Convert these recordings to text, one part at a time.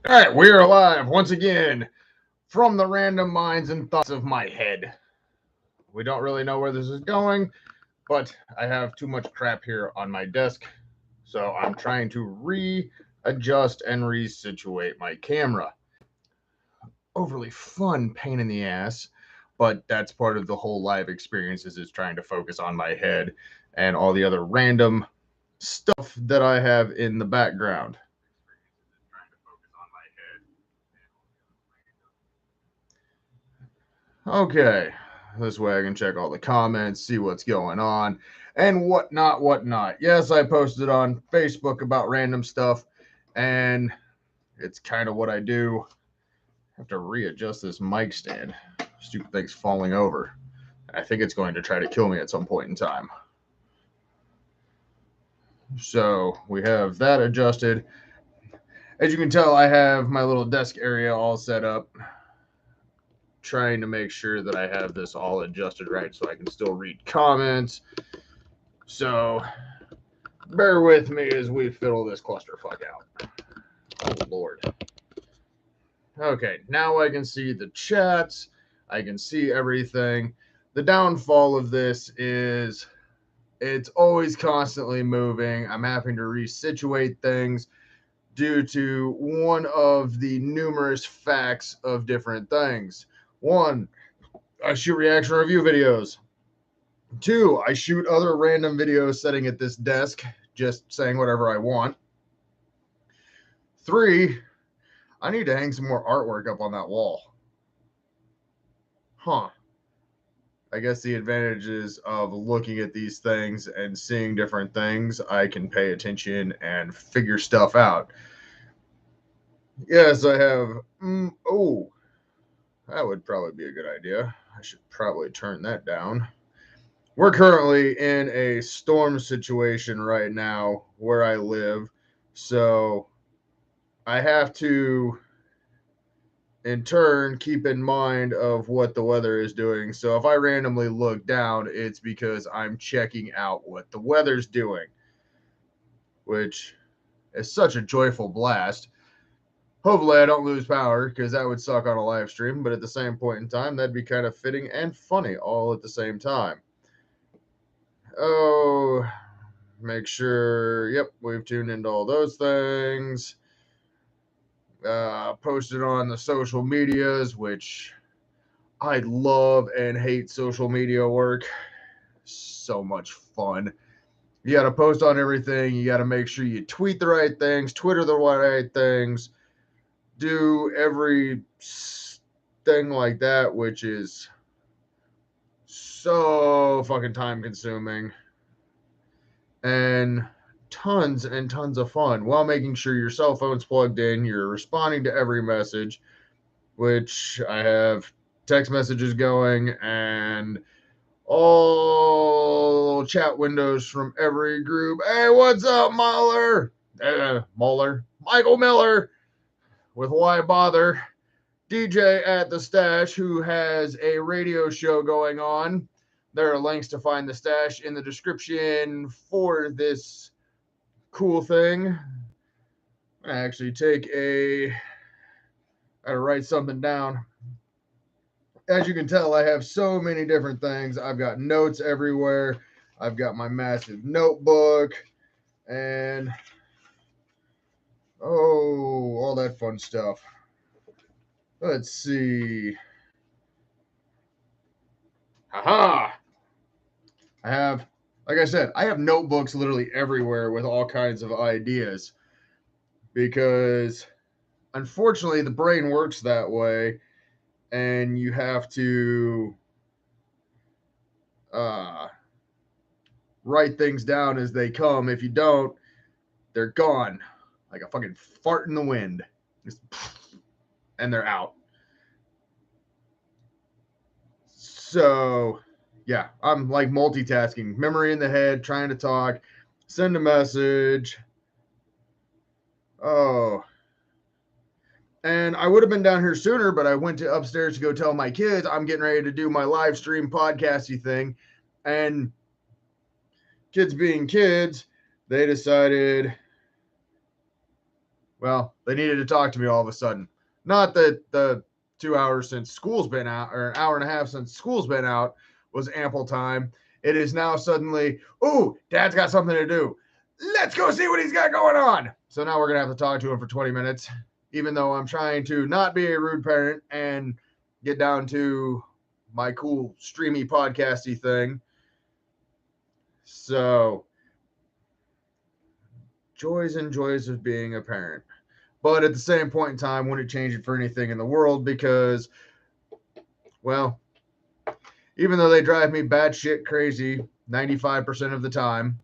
All right, we are live once again from the random minds and thoughts of my head. We don't really know where this is going, but I have too much crap here on my desk, so I'm trying to readjust and resituate my camera. Overly fun pain in the ass, but that's part of the whole live experience is trying to focus on my head and all the other random stuff that I have in the background. Okay, this way I can check all the comments, see what's going on, and whatnot, whatnot. Yes, I posted on Facebook about random stuff, and it's kind of what I do. I have to readjust this mic stand. Stupid thing's falling over. I think it's going to try to kill me at some point in time. So we have that adjusted. As you can tell, I have my little desk area all set up, trying to make sure that I have this all adjusted right so I can still read comments. So bear with me as we fiddle this clusterfuck out. Oh, Lord. Okay, now I can see the chats. I can see everything. The downfall of this is it's always constantly moving. I'm having to resituate things due to one of the numerous facts of different things. One, I shoot reaction review videos. Two, I shoot other random videos sitting at this desk, just saying whatever I want. Three, I need to hang some more artwork up on that wall. Huh. I guess the advantages of looking at these things and seeing different things, I can pay attention and figure stuff out. Yes, I have. Oh, that would probably be a good idea. I should probably turn that down. We're currently in a storm situation right now where I live, so I have to, in turn, keep in mind of what the weather is doing. So if I randomly look down, it's because I'm checking out what the weather's doing, which is such a joyful blast. Hopefully I don't lose power because that would suck on a live stream, but at the same point in time, that'd be kind of fitting and funny all at the same time. Oh, make sure, yep, we've tuned into all those things. Posted on the social medias, which I love and hate social media work. So much fun. You got to post on everything. You got to make sure you tweet the right things, Twitter the right things, do every thing like that, which is so fucking time consuming and tons of fun while making sure your cell phone's plugged in. You're responding to every message, which I have text messages going and all chat windows from every group. Hey, what's up, Muller? Michael Miller with Why Bother? DJ at the Stash, who has a radio show going on. There are links to find the Stash in the description for this cool thing. I actually I gotta write something down. As you can tell, I have so many different things. I've got notes everywhere. I've got my massive notebook and all that fun stuff. Let's see. Haha! I have, like I said, I have notebooks literally everywhere with all kinds of ideas because unfortunately the brain works that way and you have to write things down as they come. If you don't, they're gone like a fucking fart in the wind. Just, and they're out. So, yeah, I'm like multitasking, memory in the head, trying to talk, send a message. Oh. And I would have been down here sooner, but I went to upstairs to go tell my kids I'm getting ready to do my live stream podcasty thing. And kids being kids, they decided Well, they needed to talk to me all of a sudden. Not that the 2 hours since school's been out, or an hour and a half since school's been out, was ample time. It is now suddenly, ooh, dad's got something to do. Let's go see what he's got going on. So now we're going to have to talk to him for 20 minutes, even though I'm trying to not be a rude parent and get down to my cool streamy podcasty thing. So, joys and joys of being a parent. But at the same point in time, wouldn't change it for anything in the world because, well, even though they drive me batshit crazy 95% of the time,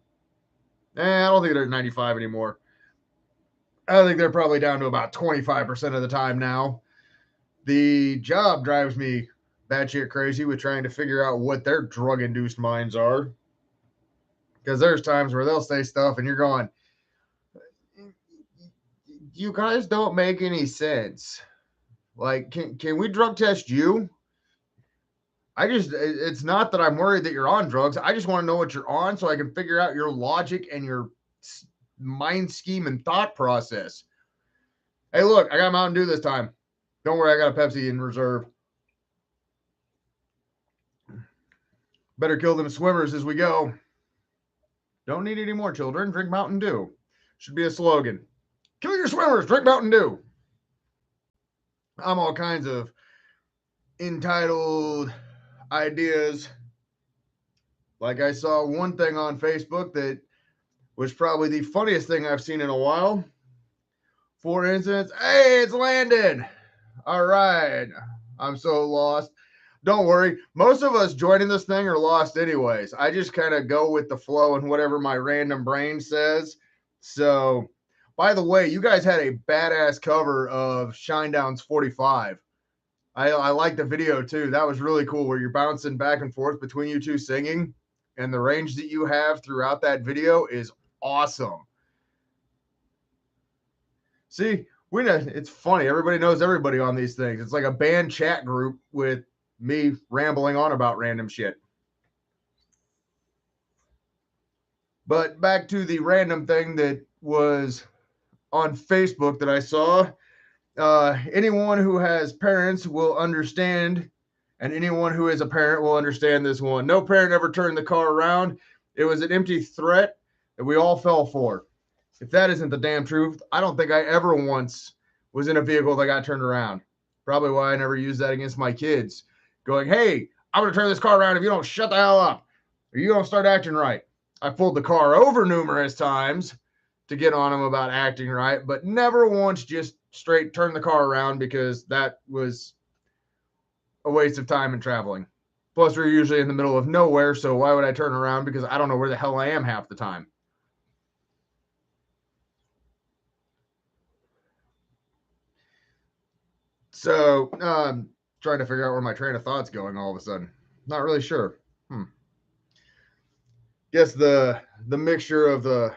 I don't think they're at 95 anymore. I think they're probably down to about 25% of the time now. The job drives me batshit crazy with trying to figure out what their drug-induced minds are. Because there's times where they'll say stuff and you're going, you guys don't make any sense. Like, can we drug test you? It's not that I'm worried that you're on drugs. I just want to know what you're on so I can figure out your logic and your mind scheme and thought process. Hey, look, I got Mountain Dew this time. Don't worry, I got a Pepsi in reserve. Better kill them swimmers as we go. Don't need any more children. Drink Mountain Dew. Should be a slogan. Kill your swimmers. Drink Mountain Dew. I'm all kinds of entitled ideas. Like I saw one thing on Facebook that was probably the funniest thing I've seen in a while. For instance, hey, it's landed. All right. I'm so lost. Don't worry. Most of us joining this thing are lost anyways. I just kind of go with the flow and whatever my random brain says. So, by the way, you guys had a badass cover of Shinedown's 45. I like the video too. That was really cool where you're bouncing back and forth between you two singing. And the range that you have throughout that video is awesome. See, we know it's funny. Everybody knows everybody on these things. It's like a band chat group with me rambling on about random shit. But back to the random thing that was on Facebook that I saw. Anyone who has parents will understand, and anyone who is a parent will understand this one. No parent ever turned the car around. It was an empty threat that we all fell for. If that isn't the damn truth, I don't think I ever once was in a vehicle that got turned around. Probably why I never used that against my kids. Going, hey, I'm going to turn this car around if you don't shut the hell up, or you don't start acting right. I pulled the car over numerous times to get on them about acting right, but never once just straight turn the car around because that was a waste of time and traveling. Plus, we're usually in the middle of nowhere, so why would I turn around? Because I don't know where the hell I am half the time. So, trying to figure out where my train of thought's going all of a sudden. Not really sure. Guess the mixture of the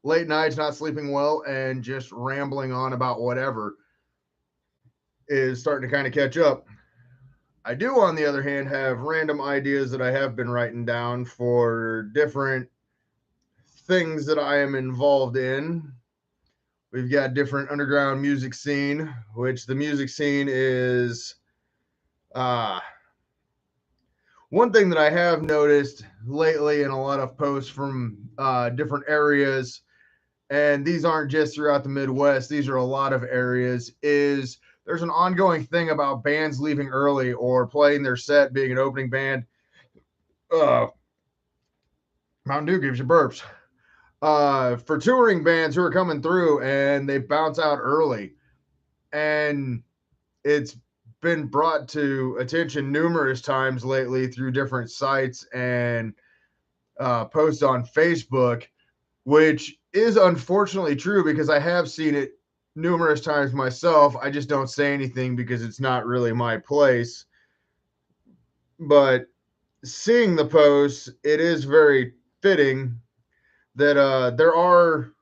late nights, not sleeping well, and just rambling on about whatever is starting to kind of catch up. I do, on the other hand, have random ideas that I have been writing down for different things that I am involved in. We've got different underground music scene, which the music scene is one thing that I have noticed lately in a lot of posts from different areas, and these aren't just throughout the Midwest, these are a lot of areas, is there's an ongoing thing about bands leaving early or playing their set, being an opening band. Mountain Dew gives you burps. For touring bands who are coming through and they bounce out early. And it's been brought to attention numerous times lately through different sites and posts on Facebook, which is unfortunately true because I have seen it numerous times myself. I just don't say anything because it's not really my place. But seeing the posts, it is very fitting that there are,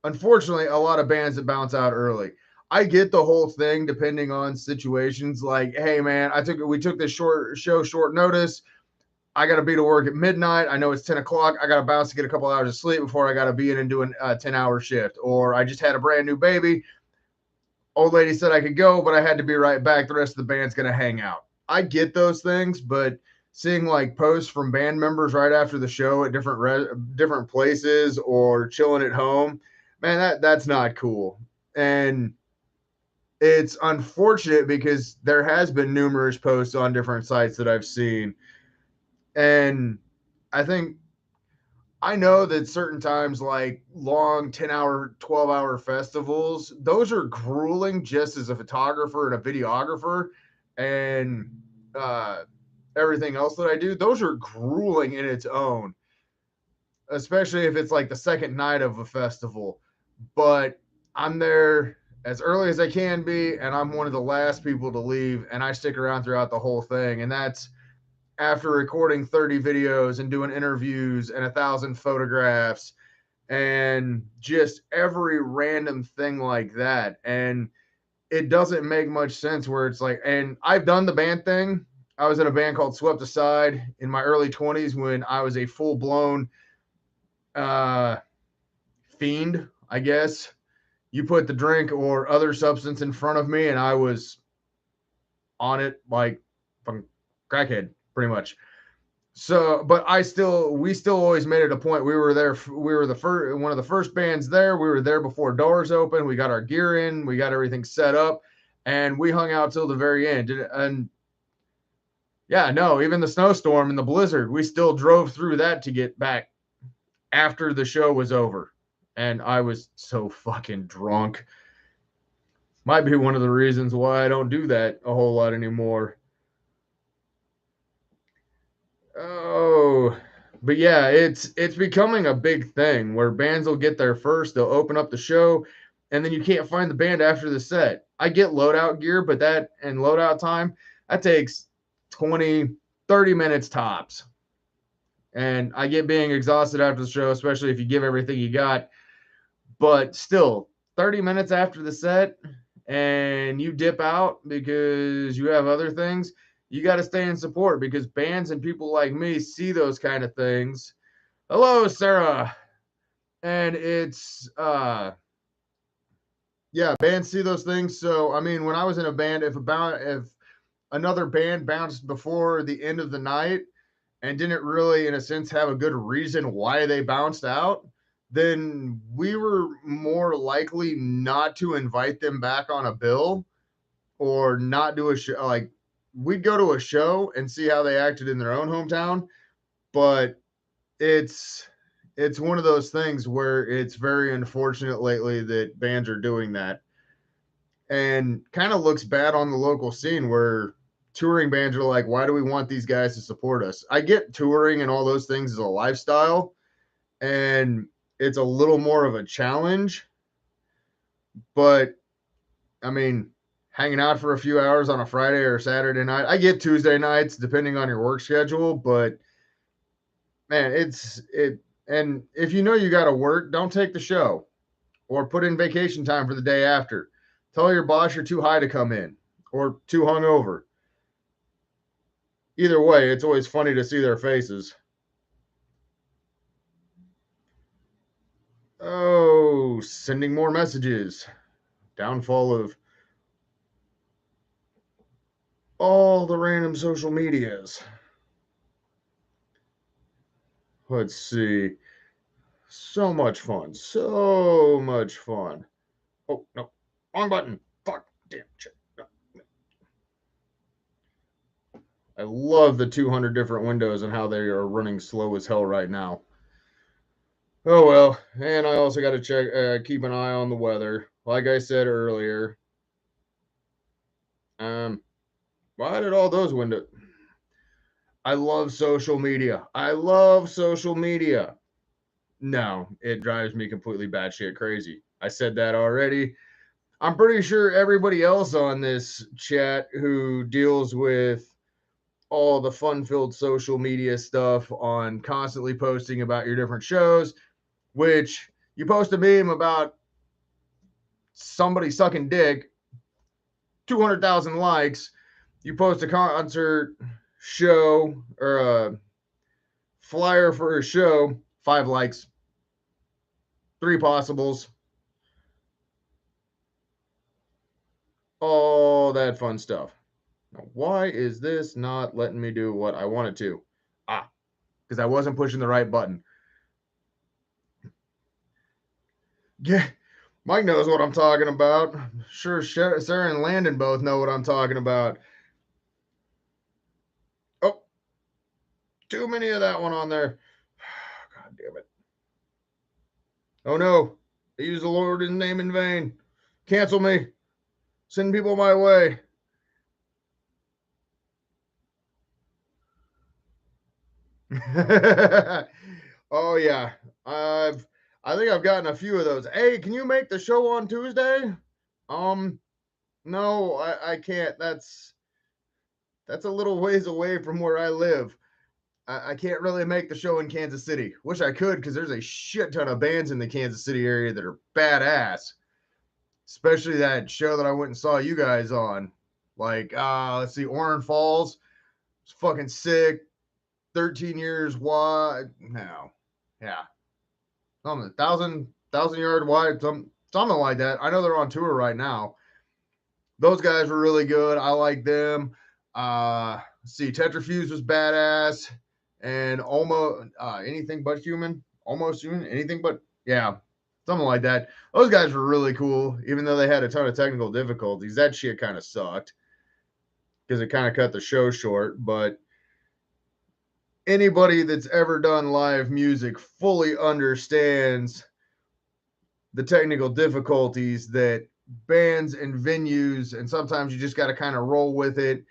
unfortunately, a lot of bands that bounce out early. I get the whole thing depending on situations. Like, hey, man, we took this short notice. I got to be to work at midnight. I know it's 10 o'clock. I got to bounce to get a couple hours of sleep before I got to be in and do a 10-hour shift. Or I just had a brand new baby. Old lady said I could go, but I had to be right back. The rest of the band's going to hang out. I get those things, but seeing like posts from band members right after the show at different places or chilling at home, man, that's not cool. And it's unfortunate because there has been numerous posts on different sites that I've seen. And I know that certain times, like long 10-hour, 12-hour festivals, those are grueling just as a photographer and a videographer and everything else that I do. Those are grueling in its own, especially if it's like the second night of a festival. But I'm there as early as I can be, and I'm one of the last people to leave, and I stick around throughout the whole thing. And that's after recording 30 videos and doing interviews and 1,000 photographs and just every random thing like that. And it doesn't make much sense where it's like, and I've done the band thing. I was in a band called Swept Aside in my early 20s when I was a full-blown fiend, I guess. You put the drink or other substance in front of me and I was on it like fucking crackhead, pretty much. So, but we still always made it a point. We were there. We were one of the first bands there. We were there before doors open. We got our gear in. We got everything set up, and we hung out till the very end. And yeah, no, even the snowstorm and the blizzard, we still drove through that to get back after the show was over. And I was so fucking drunk. Might be one of the reasons why I don't do that a whole lot anymore. Oh, but yeah, it's becoming a big thing where bands will get there first, they'll open up the show, and then you can't find the band after the set. I get loadout gear, but that and loadout time, that takes 20, 30 minutes tops. And I get being exhausted after the show, especially if you give everything you got. But still, 30 minutes after the set and you dip out because you have other things, you got to stay in support because bands and people like me see those kind of things. Hello, Sarah. And it's, yeah, bands see those things. So, I mean, when I was in a band, if another band bounced before the end of the night and didn't really, in a sense, have a good reason why they bounced out, then we were more likely not to invite them back on a bill or not do a show. Like, we'd go to a show and see how they acted in their own hometown, but it's one of those things where it's very unfortunate lately that bands are doing that and kind of looks bad on the local scene where touring bands are like, why do we want these guys to support us? I get touring and all those things as a lifestyle and it's a little more of a challenge, but I mean, hanging out for a few hours on a Friday or Saturday night, I get Tuesday nights depending on your work schedule, but man, and if you know you got to work, don't take the show or put in vacation time for the day after. Tell your boss you're too high to come in or too hungover. Either way, it's always funny to see their faces. Oh, sending more messages. Downfall of all the random social medias. Let's see. So much fun. So much fun. Oh, no. Wrong button. Fuck. Damn shit. No. I love the 200 different windows and how they are running slow as hell right now. Oh, well. And I also got to keep an eye on the weather. Like I said earlier. Why did all those windows... I love social media. I love social media. No, it drives me completely batshit crazy. I said that already. I'm pretty sure everybody else on this chat who deals with all the fun-filled social media stuff on constantly posting about your different shows, which you post a meme about somebody sucking dick, 200,000 likes. You post a concert show or flyer for a show, 5 likes, 3 possibles, all that fun stuff. Now, why is this not letting me do what I wanted to? Because I wasn't pushing the right button. Yeah, Mike knows what I'm talking about. Sure, Sarah and Landon both know what I'm talking about. Oh, too many of that one on there. God damn it. Oh no, I use the Lord's name in vain. Cancel me. Send people my way. Oh yeah, I think I've gotten a few of those. Hey, can you make the show on Tuesday? Um, no, I can't. That's a little ways away from where I live. I can't really make the show in Kansas City. Wish I could, because there's a shit ton of bands in the Kansas City area that are badass. Especially that show that I went and saw you guys on. Like, let's see, Orin Falls. It's fucking sick. 13 years wide. No. Yeah. Something, 1,000 yard wide, something like that. I know they're on tour right now. Those guys were really good. I like them. Let's see, Tetrafuse was badass. And almost anything but human. Almost human. Anything but, yeah. Something like that. Those guys were really cool, even though they had a ton of technical difficulties. That shit kind of sucked because it kind of cut the show short. But anybody that's ever done live music fully understands the technical difficulties that bands and venues, and sometimes you just got to kind of roll with it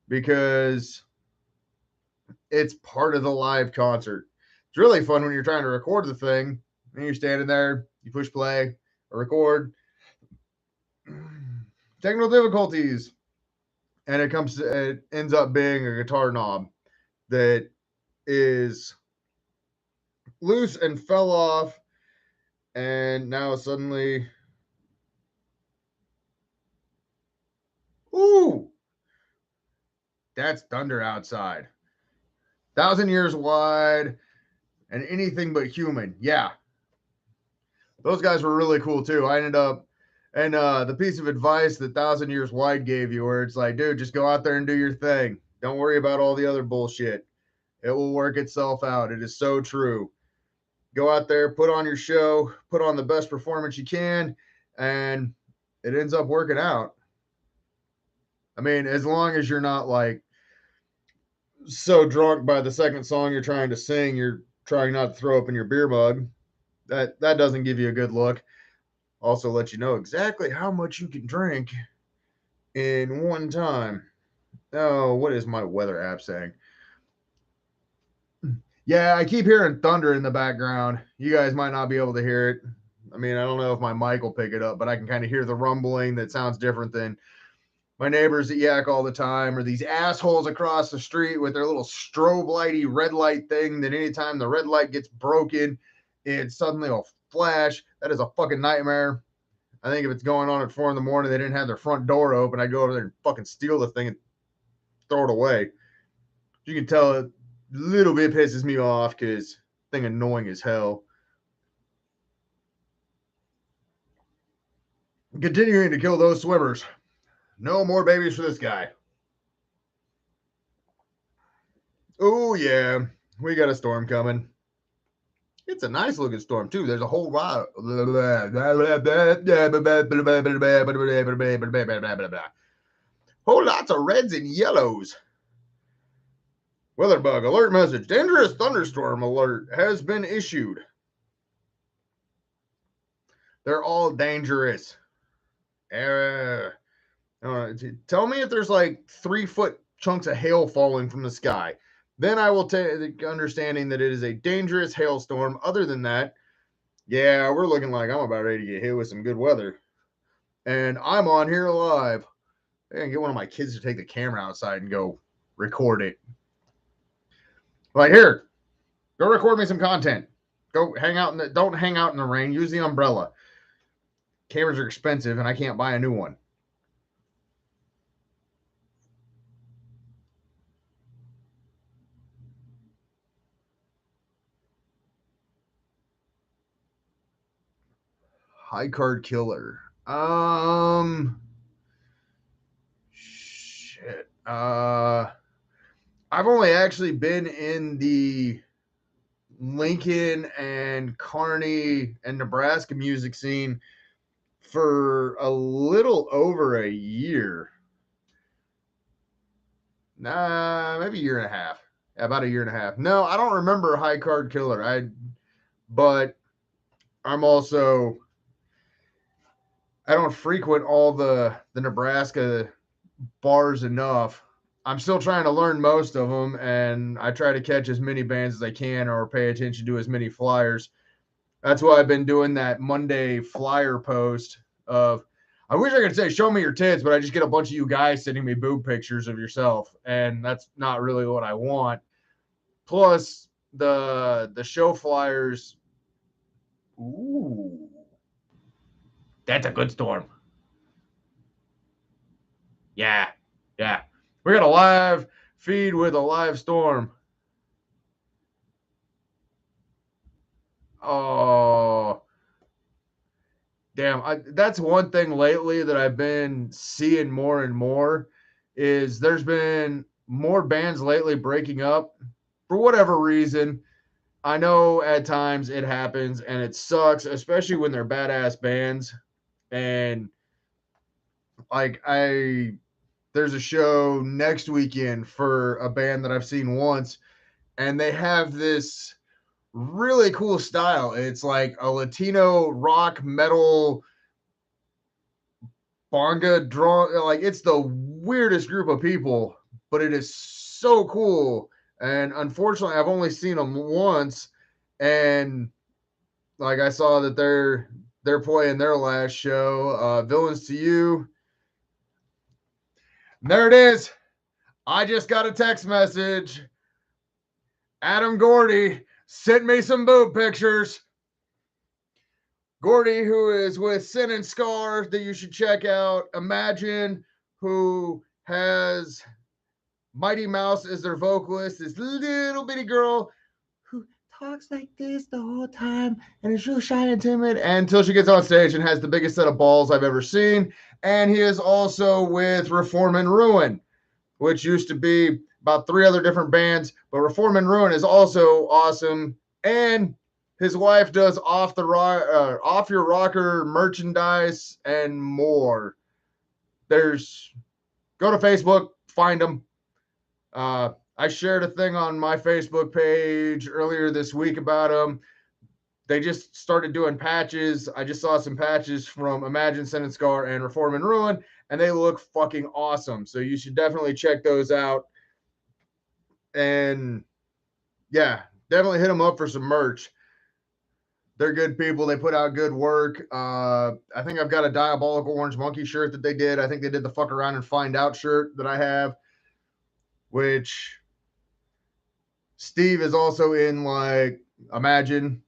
because it's part of the live concert. It's really fun when you're trying to record the thing and you're standing there, you push play or record. Technical difficulties, and it ends up being a guitar knob that is loose and fell off, and now suddenly, ooh, that's thunder outside. 1,000 years wide and anything but human. Yeah, those guys were really cool too. I ended up, and the piece of advice that 1,000 years wide gave you, where it's like, dude, just go out there and do your thing. Don't worry about all the other bullshit. It will work itself out. It is so true. Go out there, put on your show, put on the best performance you can, and it ends up working out. I mean, as long as you're not like so drunk by the second song you're trying to sing, you're trying not to throw up in your beer mug. That doesn't give you a good look. Also, let you know exactly how much you can drink in one time. Oh, what is my weather app saying? Yeah, I keep hearing thunder in the background. You guys might not be able to hear it. I mean, I don't know if my mic will pick it up, but I can kind of hear the rumbling that sounds different than my neighbors that yak all the time, or these assholes across the street with their little strobe lighty red light thing that anytime the red light gets broken, it suddenly will flash. That is a fucking nightmare. I think if it's going on at 4 a.m, they didn't have their front door open, I'd go over there and fucking steal the thing and throw it away. You can tell it a little bit pisses me off because thing annoying as hell. Continuing to kill those swimmers. No more babies for this guy. Oh, yeah. We got a storm coming. It's a nice looking storm, too. There's a whole lot. Whole lots of reds and yellows. Weatherbug alert message. Dangerous thunderstorm alert has been issued. They're all dangerous. Tell me if there's like 3-foot chunks of hail falling from the sky. Then I will take understanding that it is a dangerous hailstorm. Other than that, yeah, we're looking like I'm about ready to get hit with some good weather. And I'm on here live. I can get one of my kids to take the camera outside and go record it. Like, here, go record me some content. Go hang out don't hang out in the rain. Use the umbrella. Cameras are expensive and I can't buy a new one. High card killer. Shit. I've only actually been in the Lincoln and Kearney and Nebraska music scene for a little over a year. Nah, maybe a year and a half. Yeah, about a year and a half. No, I don't remember High Card Killer. But I'm also I don't frequent all the Nebraska bars enough. I'm still trying to learn most of them, and I try to catch as many bands as I can or pay attention to as many flyers. That's why I've been doing that Monday flyer post of, I wish I could say, show me your tits, but I just get a bunch of you guys sending me boob pictures of yourself. And that's not really what I want. Plus the show flyers. Ooh, that's a good storm. Yeah. Yeah. We got a live feed with a live storm. Oh, damn. That's one thing lately that I've been seeing more and more is there's been more bands lately breaking up for whatever reason. I know at times it happens and it sucks, especially when they're badass bands. And like there's a show next weekend for a band that I've seen once, and they have this really cool style. It's like a Latino rock metal bonga draw. Like it's the weirdest group of people, but it is so cool. And unfortunately, I've only seen them once, and like I saw that they're playing their last show, Villains to You. And there it is. I just got a text message. Adam Gordy sent me some boob pictures. Gordy, who is with Sin and Scar, that you should check out. Imagine, who has Mighty Mouse as their vocalist, this little bitty girl who talks like this the whole time and is real shy and timid until she gets on stage and has the biggest set of balls I've ever seen. And he is also with Reform and Ruin, which used to be about 3 other different bands, but Reform and Ruin is also awesome. And his wife does off your rocker merchandise and more. Go to Facebook, find them. I shared a thing on my Facebook page earlier this week about them. They just started doing patches. I just saw some patches from Imagine, Sin and Scar and Reform and Ruin, and they look fucking awesome. So you should definitely check those out. And yeah, definitely hit them up for some merch. They're good people. They put out good work. I think I've got a Diabolical Orange Monkey shirt that they did. I think they did the Fuck Around and Find Out shirt that I have, which Steve is also in, like, Imagine.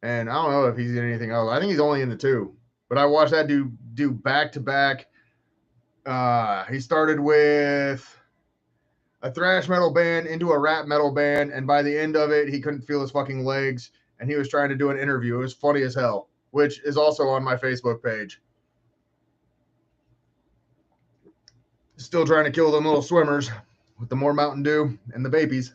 And I don't know if he's in anything else. I think he's only in the 2. But I watched that do back to back. He started with a thrash metal band into a rap metal band, and by the end of it, he couldn't feel his fucking legs, and he was trying to do an interview. It was funny as hell, which is also on my Facebook page. Still trying to kill them little swimmers with the more Mountain Dew and the babies.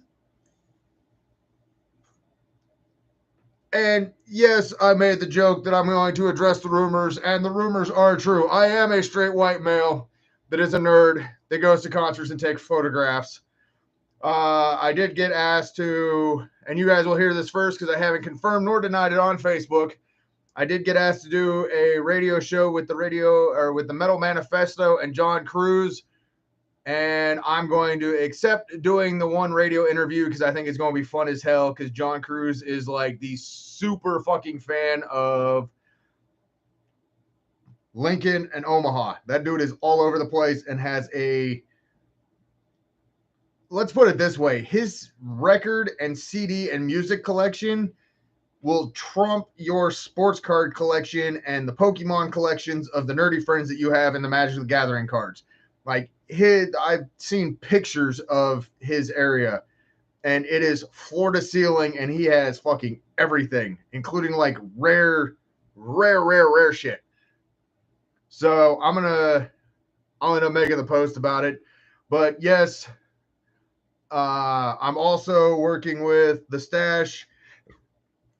And yes, I made the joke that I'm going to address the rumors, and the rumors are true. I am a straight white male that is a nerd that goes to concerts and takes photographs. I did get asked to, and you guys will hear this first because I haven't confirmed nor denied it on Facebook. I did get asked to do a radio show with the Metal Manifesto and John Cruz. And I'm going to accept doing the one radio interview because I think it's going to be fun as hell, because John Cruz is like the super fucking fan of Lincoln and Omaha. That dude is all over the place and has let's put it this way, his record and CD and music collection will trump your sports card collection and the Pokemon collections of the nerdy friends that you have in the Magic the Gathering cards. Like, I've seen pictures of his area, and it is floor to ceiling, and he has fucking everything, including like rare Rare shit. So I'll end up making the post about it. But yes, I'm also working with the Stash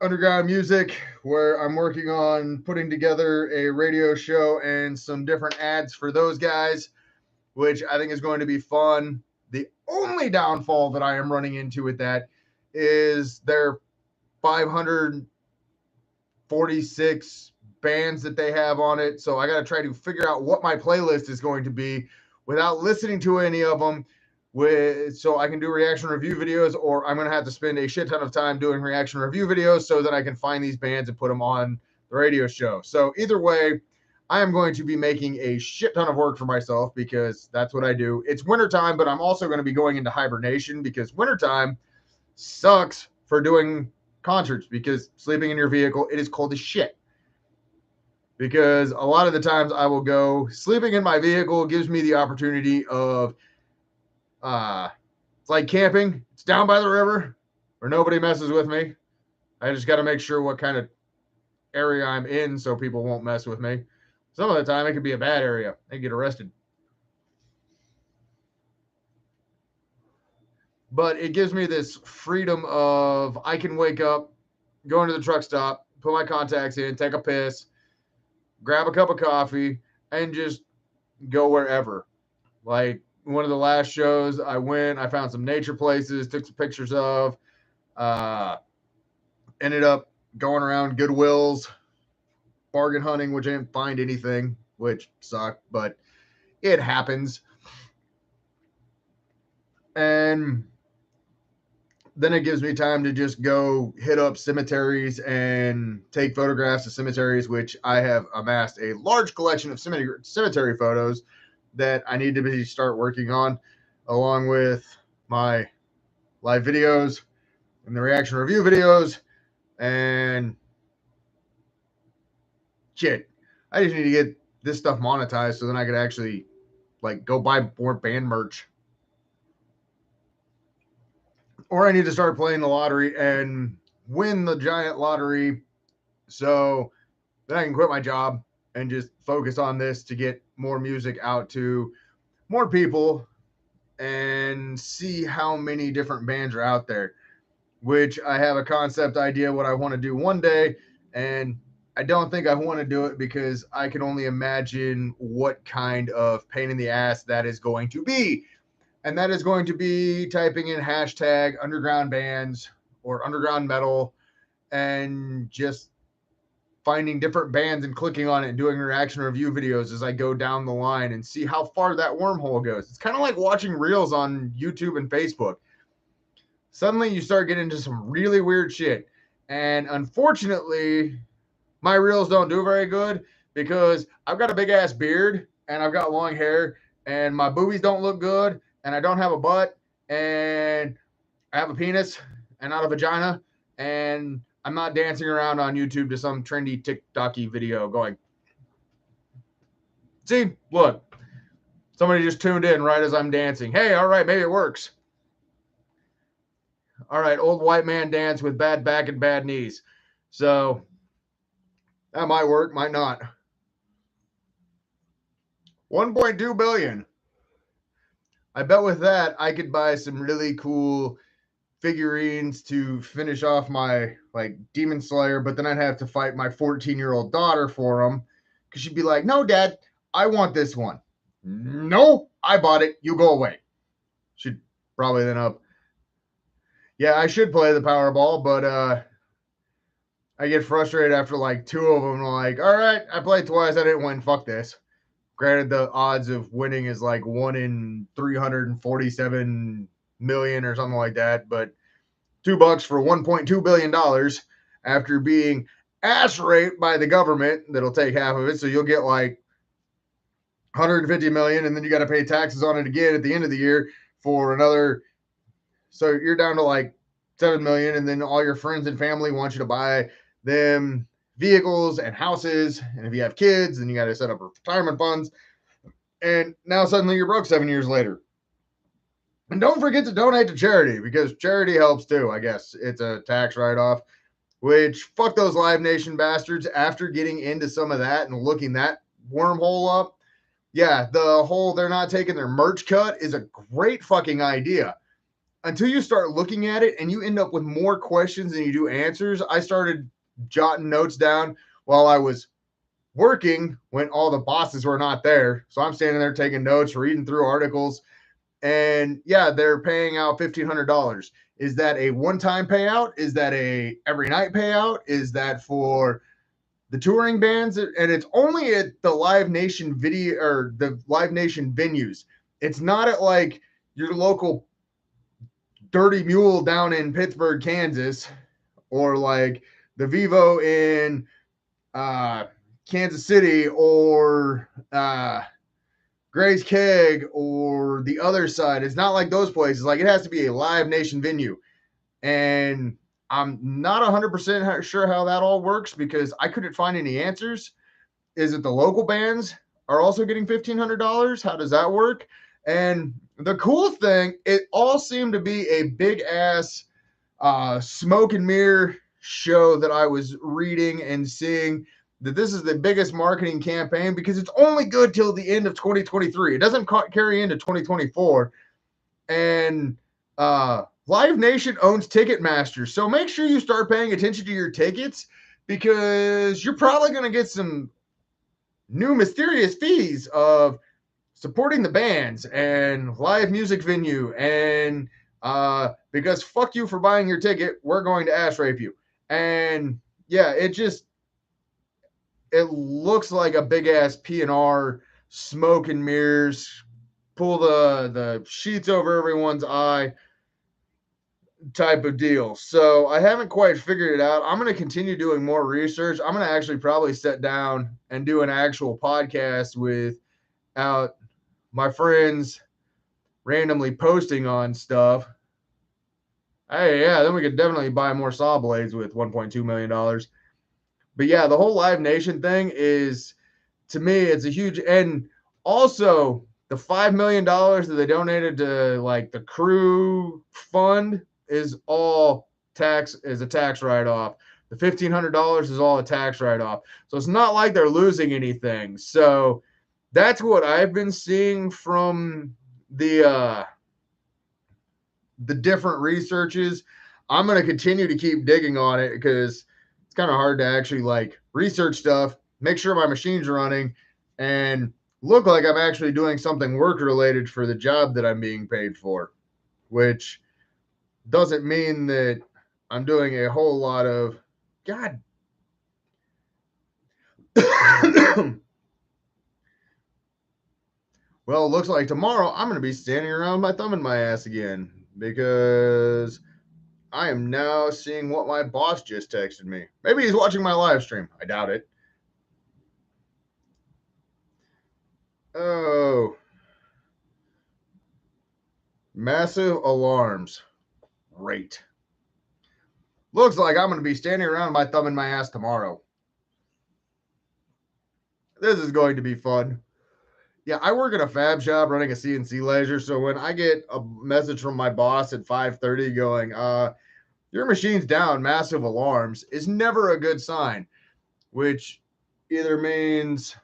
Underground Music, where I'm working on putting together a radio show and some different ads for those guys, which I think is going to be fun. The only downfall that I am running into with that is their 546 bands that they have on it. So I got to try to figure out what my playlist is going to be without listening to any of them, so I can do reaction review videos, or I'm going to have to spend a shit ton of time doing reaction review videos so that I can find these bands and put them on the radio show. So either way, I am going to be making a shit ton of work for myself because that's what I do. It's wintertime, but I'm also going to be going into hibernation because wintertime sucks for doing concerts because sleeping in your vehicle, it is cold as shit. Because a lot of the times I will go sleeping in my vehicle gives me the opportunity of it's like camping. It's down by the river where nobody messes with me. I just got to make sure what kind of area I'm in so people won't mess with me. Some of the time it could be a bad area. They get arrested. But it gives me this freedom of I can wake up, go into the truck stop, put my contacts in, take a piss, grab a cup of coffee, and just go wherever. Like one of the last shows I went, I found some nature places, took some pictures of, ended up going around Goodwill's, bargain hunting, which I didn't find anything, which sucked, but it happens. And then it gives me time to just go hit up cemeteries and take photographs of cemeteries, which I have amassed a large collection of cemetery photos that I need to start working on, along with my live videos and the reaction review videos. And shit, I just need to get this stuff monetized so then I could actually like go buy more band merch. Or I need to start playing the lottery and win the giant lottery so then I can quit my job and just focus on this to get more music out to more people and see how many different bands are out there, which I have a concept idea what I want to do one day. And I don't think I want to do it because I can only imagine what kind of pain in the ass that is going to be. And that is going to be typing in hashtag underground bands or underground metal and just finding different bands and clicking on it and doing reaction review videos as I go down the line and see how far that wormhole goes. It's kind of like watching reels on YouTube and Facebook. Suddenly you start getting into some really weird shit. And unfortunately, my reels don't do very good because I've got a big ass beard and I've got long hair and my boobies don't look good and I don't have a butt and I have a penis and not a vagina and I'm not dancing around on YouTube to some trendy TikTok-y video going, see, look, somebody just tuned in right as I'm dancing. Hey, all right, maybe it works. All right, old white man dance with bad back and bad knees. So that might work, might not. 1.2 billion. I bet with that I could buy some really cool figurines to finish off my like Demon Slayer, but then I'd have to fight my 14-year-old daughter for them because she'd be like, "No, Dad, I want this one." No, I bought it. You go away. Should probably then up. Yeah, I should play the Powerball, but I get frustrated after like two of them. I'm like, all right, I played twice. I didn't win. Fuck this. Granted, the odds of winning is like 1 in 347 million or something like that, but $2 for $1.2 billion after being ass raped by the government that'll take half of it. So you'll get like 150 million and then you got to pay taxes on it again at the end of the year for another. So you're down to like 7 million. And then all your friends and family want you to buy them vehicles and houses. And if you have kids, then you got to set up retirement funds. And now suddenly you're broke 7 years later. And don't forget to donate to charity because charity helps too, I guess. It's a tax write-off, which fuck those Live Nation bastards. After getting into some of that and looking that wormhole up, yeah, the whole they're not taking their merch cut is a great fucking idea. Until you start looking at it and you end up with more questions than you do answers. I started jotting notes down while I was working when all the bosses were not there. So I'm standing there taking notes, reading through articles, and yeah, they're paying out $1,500. Is that a one-time payout? Is that a every night payout? Is that for the touring bands? And it's only at the Live Nation video or the Live Nation venues. It's not at like your local Dirty Mule down in Pittsburgh, Kansas, or like the Vivo in Kansas City, or Gray's Keg, or the other side. It's not like those places. Like, it has to be a Live Nation venue. And I'm not 100% sure how that all works because I couldn't find any answers. Is it the local bands are also getting $1,500? How does that work? And the cool thing, it all seemed to be a big ass smoke and mirror show that I was reading and seeing, that this is the biggest marketing campaign because it's only good till the end of 2023. It doesn't carry into 2024. And Live Nation owns Ticketmaster. So make sure you start paying attention to your tickets because you're probably going to get some new mysterious fees of supporting the bands and live music venue. And because fuck you for buying your ticket, we're going to ass rape you. And yeah, it looks like a big ass P&R, smoke and mirrors, pull the sheets over everyone's eye type of deal. So I haven't quite figured it out. I'm going to continue doing more research. I'm going to actually probably sit down and do an actual podcast without my friends randomly posting on stuff. Hey, yeah, then we could definitely buy more saw blades with $1.2 million. But yeah, the whole Live Nation thing is, to me, it's a huge, and also the $5 million that they donated to like the crew fund is all a tax write-off. The $1,500 is all a tax write-off. So it's not like they're losing anything. So that's what I've been seeing from the different researches. I'm going to continue to keep digging on it because it's kind of hard to actually like research stuff, make sure my machine's running, and look like I'm actually doing something work related for the job that I'm being paid for, which doesn't mean that I'm doing a whole lot of God. Well, it looks like tomorrow I'm going to be standing around my thumb in my ass again because I am now seeing what my boss just texted me. Maybe he's watching my live stream. I doubt it. Oh. Massive alarms. Great. Looks like I'm going to be standing around my thumb in my ass tomorrow. This is going to be fun. Yeah, I work at a fab shop running a CNC laser. So when I get a message from my boss at 5:30 going, your machine's down, massive alarms, is never a good sign, which either means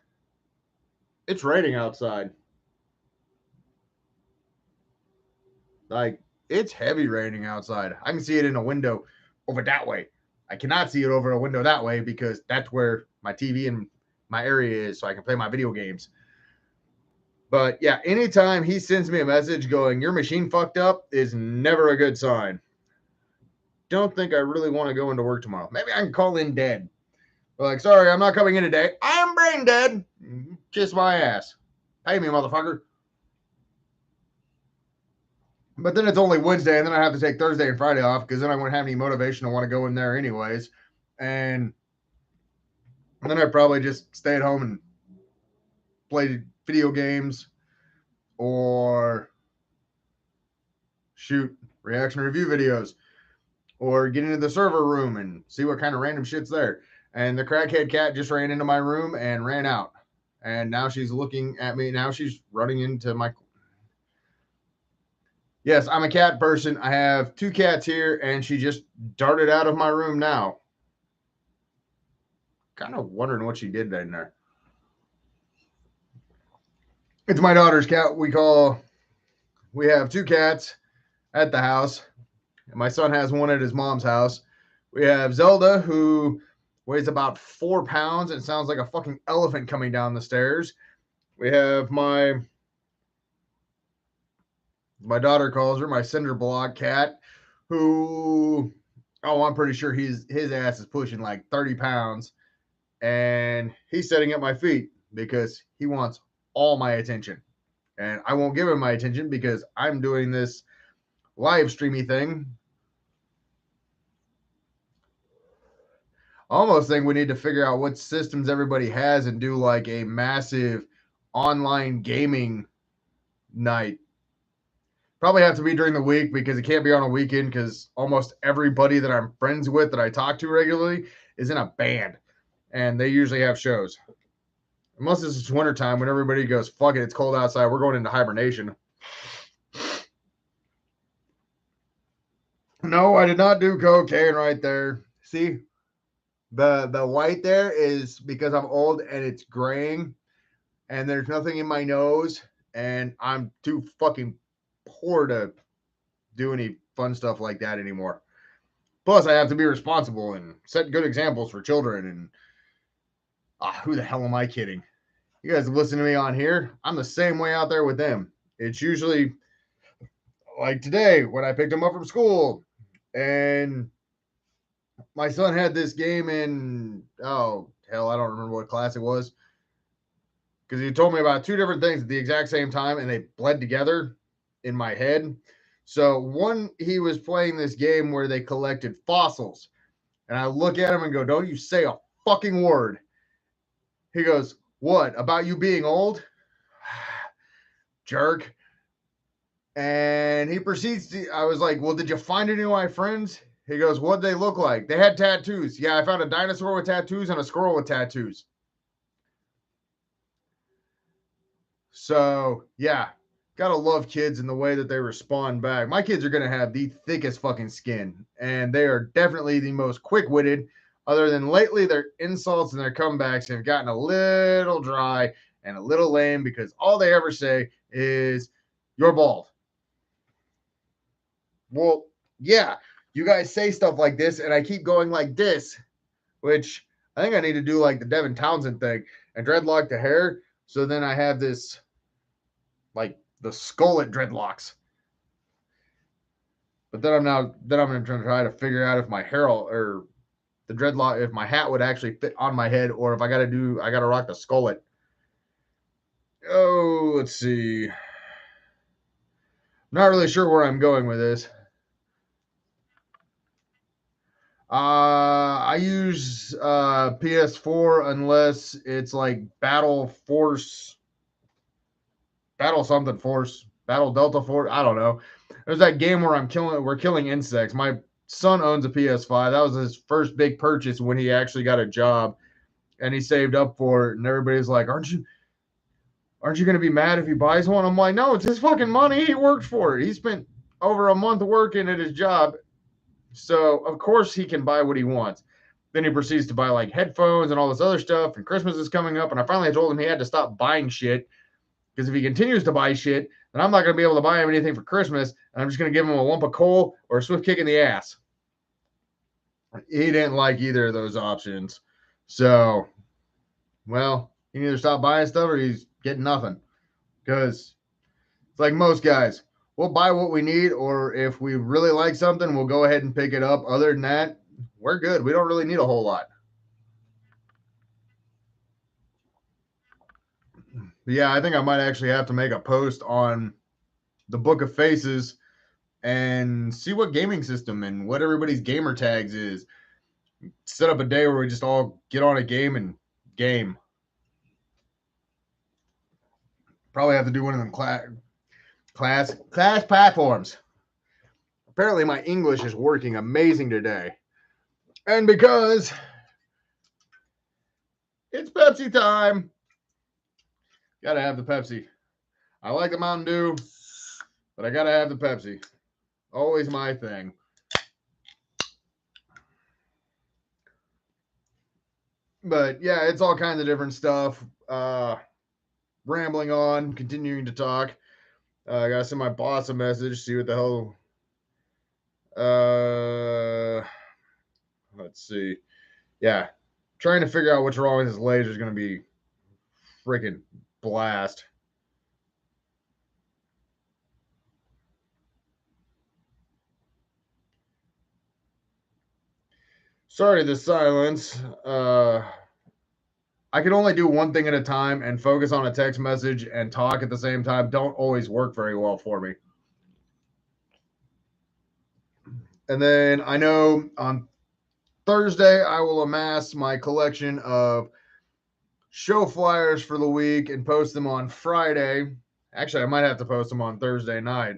it's raining outside. Like, it's heavy raining outside. I can see it in a window over that way. I cannot see it over a window that way because that's where my TV and my area is, so I can play my video games. But yeah, anytime he sends me a message going, your machine fucked up, is never a good sign. Don't think I really want to go into work tomorrow. Maybe I can call in dead. Like, sorry, I'm not coming in today. I am brain dead. Kiss my ass. Pay me, motherfucker. But then it's only Wednesday, and then I have to take Thursday and Friday off because then I won't have any motivation to want to go in there anyways. And then I'd probably just stay at home and play video games or shoot reaction review videos or get into the server room and see what kind of random shit's there. And the crackhead cat just ran into my room and ran out. And now she's looking at me. Now she's running into my... Yes, I'm a cat person. I have 2 cats here, and she just darted out of my room now. kind of wondering what she did in there. It's my daughter's cat. We have 2 cats at the house. And my son has one at his mom's house. We have Zelda, who weighs about 4 pounds and sounds like a fucking elephant coming down the stairs. We have my daughter calls her my cinder block cat, who, oh, I'm pretty sure his ass is pushing like 30 pounds. And he's sitting at my feet because he wants all my attention. And I won't give him my attention because I'm doing this live streamy thing. I almost think we need to figure out what systems everybody has and do like a massive online gaming night. Probably have to be during the week because it can't be on a weekend because almost everybody that I'm friends with that I talk to regularly is in a band and they usually have shows. Unless it's wintertime when everybody goes, fuck it, it's cold outside, we're going into hibernation. No, I did not do cocaine right there. See, the white there is because I'm old and it's graying and there's nothing in my nose and I'm too fucking poor to do any fun stuff like that anymore. Plus, I have to be responsible and set good examples for children. And who the hell am I kidding? You guys listen to me on here. I'm the same way out there with them. It's usually like today when I picked him up from school and my son had this game in, oh, hell, I don't remember what class it was. Because he told me about 2 different things at the exact same time and they bled together in my head. So one, he was playing this game where they collected fossils. And I look at him and go, don't you say a fucking word. He goes, what? About you being old? Jerk. And he proceeds to, I was like, well, did you find any of my friends? He goes, what'd they look like? They had tattoos. Yeah, I found a dinosaur with tattoos and a squirrel with tattoos. So, yeah, gotta love kids and the way that they respond back. My kids are gonna have the thickest fucking skin, and they are definitely the most quick-witted. Other than lately, their insults and their comebacks have gotten a little dry and a little lame because all they ever say is, you're bald. Well, yeah, you guys say stuff like this, and I keep going like this, which I think I need to do like the Devin Townsend thing and dreadlock the hair. So then I have this, like the skullet dreadlocks. But then I'm going to try to figure out if my hair or the dreadlock, if my hat would actually fit on my head, or if I got to rock the skullet. Oh, let's see. Not really sure where I'm going with this. I use PS4 unless it's like Battle something Force, Battle Delta Force. I don't know. There's that game where we're killing insects. My son owns a PS5. That was his first big purchase when he actually got a job, and he saved up for it. And everybody's like, "Aren't you going to be mad if he buys one?" I'm like, "No, it's his fucking money. He worked for it. He spent over a month working at his job." So, of course, he can buy what he wants. Then he proceeds to buy like headphones and all this other stuff. And Christmas is coming up. And I finally told him he had to stop buying shit. Because if he continues to buy shit, then I'm not going to be able to buy him anything for Christmas. And I'm just going to give him a lump of coal or a swift kick in the ass. He didn't like either of those options. So, well, he can either stop buying stuff or he's getting nothing. Because it's like most guys. We'll buy what we need, or if we really like something, we'll go ahead and pick it up. Other than that, we're good. We don't really need a whole lot. But yeah, I think I might actually have to make a post on the Book of Faces and see what gaming system and what everybody's gamer tags is. Set up a day where we just all get on a game and game. Probably have to do one of them class platforms. Apparently my English is working amazing today. And because it's Pepsi time, gotta have the Pepsi. I like the Mountain Dew, but I gotta have the Pepsi. Always my thing. But yeah, it's all kinds of different stuff. Rambling on, continuing to talk. I gotta send my boss a message, see what the hell. Let's see. Yeah, trying to figure out what's wrong with his laser is gonna be freaking blast. Sorry, the silence. I can only do one thing at a time, and focus on a text message and talk at the same time don't always work very well for me. And then I know on Thursday I will amass my collection of show flyers for the week and post them on Friday. Actually, I might have to post them on Thursday night.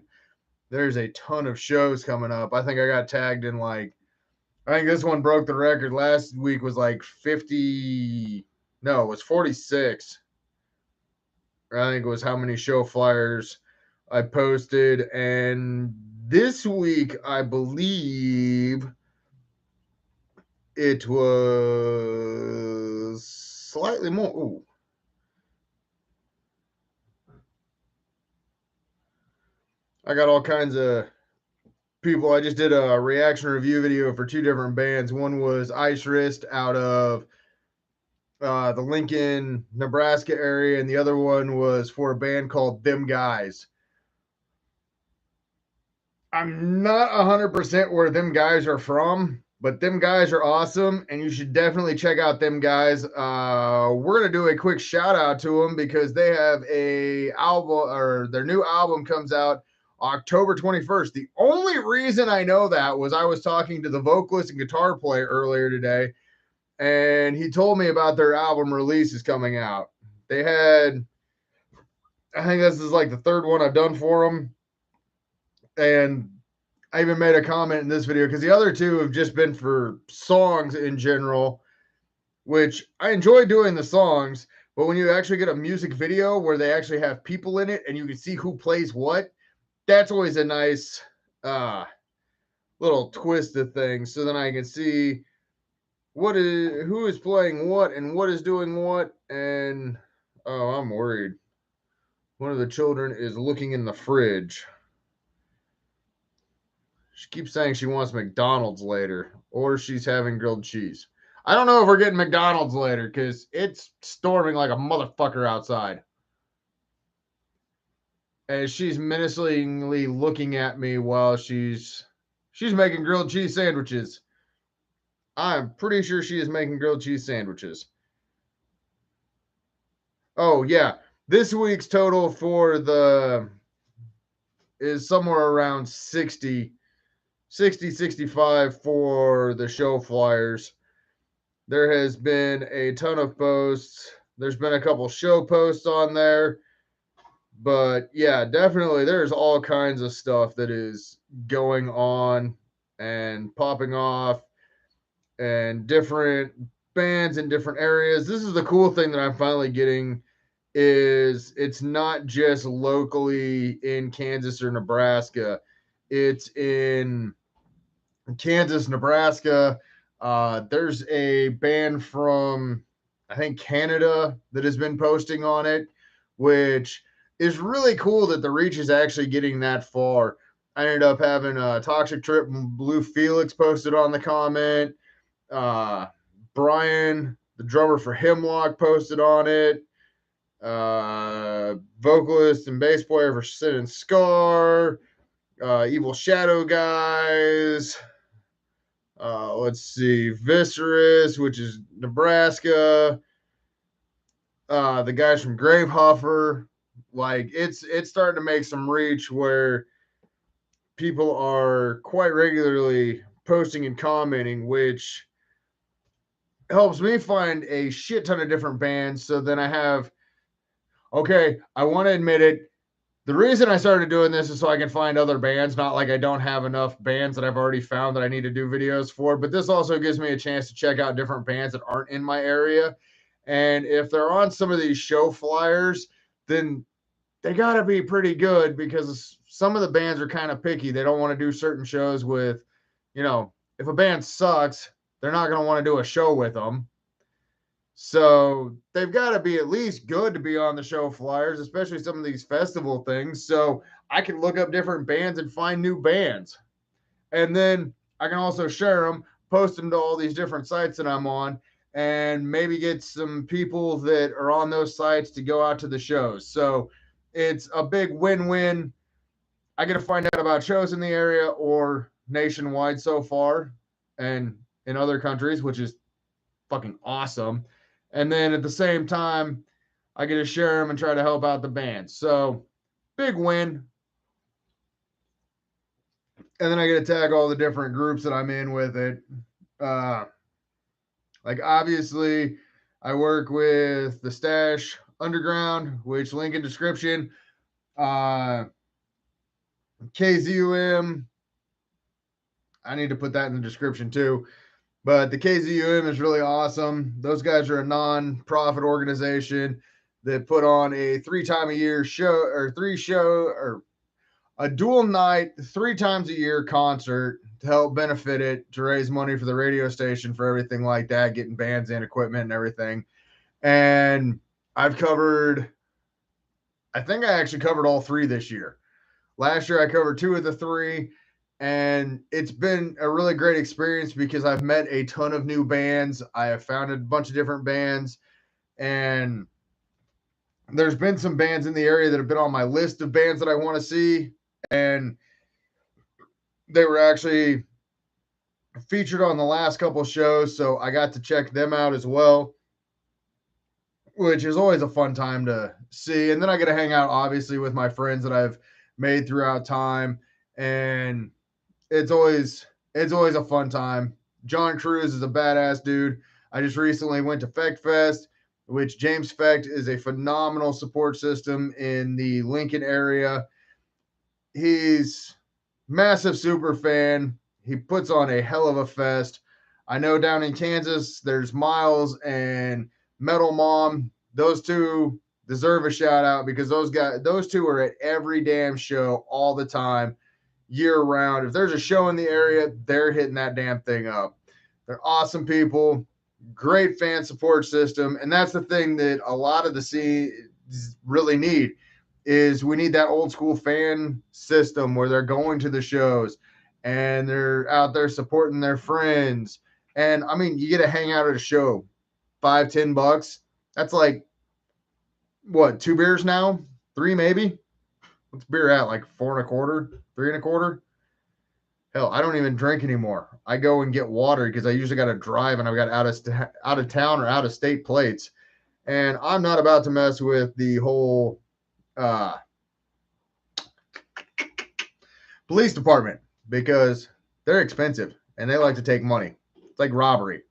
There's a ton of shows coming up. I think I got tagged in like, I think this one broke the record. Last week was like 50, no, it was 46. I think it was how many show flyers I posted. And this week, I believe it was slightly more. Ooh. I got all kinds of people. I just did a reaction review video for two different bands. One was Ice Wrist out of the Lincoln, Nebraska area, and the other one was for a band called Them Guys. I'm not 100% where Them Guys are from, but Them Guys are awesome, and you should definitely check out Them Guys. We're gonna do a quick shout out to them because they have a album, or their new album comes out October 21st. The only reason I know that was I was talking to the vocalist and guitar player earlier today, and he told me about their album release is coming out. They had, I think this is like the third one I've done for them, and I even made a comment in this video because the other two have just been for songs in general, which I enjoy doing the songs, but when you actually get a music video where they actually have people in it and you can see who plays what, that's always a nice little twist of things. So then I can see who is playing what and what is doing what. And oh, I'm worried. One of the children is looking in the fridge. She keeps saying she wants McDonald's later, or she's having grilled cheese. I don't know if we're getting McDonald's later because it's storming like a motherfucker outside. And she's menacingly looking at me while she's making grilled cheese sandwiches. I'm pretty sure she is making grilled cheese sandwiches. Oh yeah, this week's total for the is somewhere around 60, 65 for the show flyers. There has been a ton of posts. There's been a couple show posts on there. But yeah, definitely there's all kinds of stuff that is going on and popping off, and different bands in different areas. This is the cool thing that I'm finally getting, is it's not just locally in Kansas or Nebraska. It's in Kansas, Nebraska. There's a band from, I think, Canada that has been posting on it, which is really cool that the reach is actually getting that far. I ended up having a Toxic Trip and Blue Felix posted on the comment. Brian, the drummer for Hemlock, posted on it. Vocalist and bass player for Sin and Scar. Evil Shadow Guys. Let's see, Viscerous, which is Nebraska. The guys from Gravehuffer. Like it's starting to make some reach where people are quite regularly posting and commenting, which helps me find a shit ton of different bands. So then I have, okay, I want to admit it. The reason I started doing this is so I can find other bands, not like I don't have enough bands that I've already found that I need to do videos for, but this also gives me a chance to check out different bands that aren't in my area. And if they're on some of these show flyers, then they got to be pretty good, because some of the bands are kind of picky. They don't want to do certain shows with, if a band sucks, they're not going to want to do a show with them. So they've got to be at least good to be on the show flyers, especially some of these festival things. So I can look up different bands and find new bands. And then I can also share them, post them to all these different sites that I'm on, and maybe get some people that are on those sites to go out to the shows. So it's a big win-win. I get to find out about shows in the area or nationwide so far and in other countries, which is fucking awesome. And then at the same time, I get to share them and try to help out the band. So big win. And then I get to tag all the different groups that I'm in with it. Uh, like obviously, I work with the Stash Underground, which link in description. KZUM. I need to put that in the description too. But the KZUM is really awesome. Those guys are a non-profit organization that put on a 3-time-a-year show or a dual night 3 times a year concert to help benefit it, to raise money for the radio station, for everything like that, getting bands and equipment and everything. And I think I actually covered all 3 this year. Last year I covered 2 of the 3, and it's been a really great experience because I've met a ton of new bands. I have found a bunch of different bands, and there's been some bands in the area that have been on my list of bands that I want to see, and they were actually featured on the last couple shows, so I got to check them out as well, which is always a fun time to see. And then I get to hang out, obviously, with my friends that I've made throughout time, and it's always a fun time. John Cruz is a badass dude. I just recently went to Fecht Fest, which James Fecht is a phenomenal support system in the Lincoln area. He's massive super fan. He puts on a hell of a fest. I know down in Kansas, there's Miles and Metal Mom. Those 2 deserve a shout out because those 2 are at every damn show all the time, year round. If there's a show in the area, they're hitting that damn thing up. They're awesome people, great fan support system. And that's the thing that a lot of the scenes really need, is we need that old school fan system where they're going to the shows and they're out there supporting their friends. And I mean, you get to hang out at a show, $5-10. That's like what, 2 beers now? 3 maybe? What's beer at? Like 4.25, 3.25? Hell, I don't even drink anymore. I go and get water because I usually got to drive and I've got out of town or out of state plates. And I'm not about to mess with the whole police department because they're expensive and they like to take money. It's like robbery.